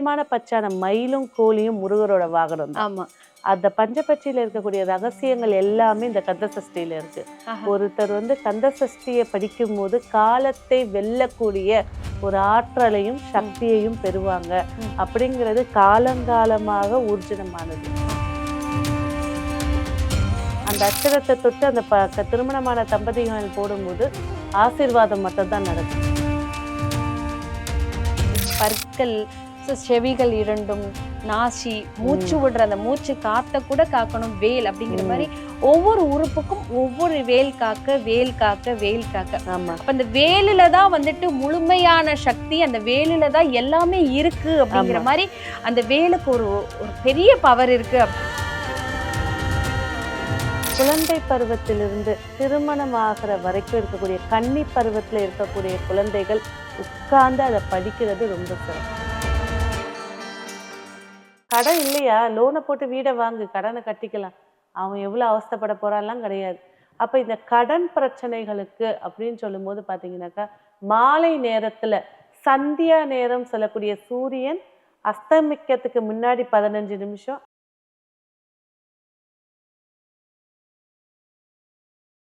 முக்கியமான பச்சான மயிலும் கோழியும் முருகரோட வாகனம் தான். ஆமா. அந்த பஞ்சபட்சியில இருக்கக்கூடிய ரகசியங்கள் எல்லாமே இந்த கந்த சஷ்டியில இருக்கு. ஒருத்தர் கந்த சஷ்டியை படிக்கும் போது காலத்தை வெல்லக்கூடிய ஒரு ஆற்றலையும் சக்தியையும் பெறுவாங்க அப்படிங்கிறது காலங்காலமாக ஊர்ஜிதமானது. அந்த அச்சரத்தை தொட்டு அந்த திருமணமான தம்பதிகள் போடும்போது ஆசீர்வாதம் மட்டும்தான் நடக்கும். பற்கள், செவிகள் இரண்டும், நாசி, மூச்சு விடுற அந்த மூச்சு காத்த கூட காக்கணும் வேல் அப்படிங்கிற மாதிரி ஒவ்வொரு உறுப்புக்கும் ஒவ்வொரு வேல் காக்க வேல் காக்க வேல் காக்க. ஆமா. அப்ப அந்த வேலில தான் முழுமையான சக்தி, அந்த வேலில தான் எல்லாமே இருக்கு அப்படிங்கிற மாதிரி அந்த வேலுக்கு ஒரு பெரிய பவர் இருக்கு. குழந்தை பருவத்திலிருந்து திருமணம் ஆகிற வரைக்கும் இருக்கக்கூடிய கன்னி பருவத்துல இருக்கக்கூடிய குழந்தைகள் உட்கார்ந்து அதை படிக்கிறது ரொம்ப சிறப்பு. கடன் இல்லையா, லோனை போட்டு வீடை வாங்கு, கடனை கட்டிக்கலாம், அவன் எவ்வளவு அவஸ்தைப்பட போறான்லாம் கிடையாது. அப்ப இந்த கடன் பிரச்சனைகளுக்கு அப்படின்னு சொல்லும் போது பாத்தீங்கன்னாக்கா மாலை நேரத்துல சந்தியா நேரம் சொல்லக்கூடிய சூரியன் அஸ்தமிக்கிறதுக்கு முன்னாடி 15 நிமிஷம்,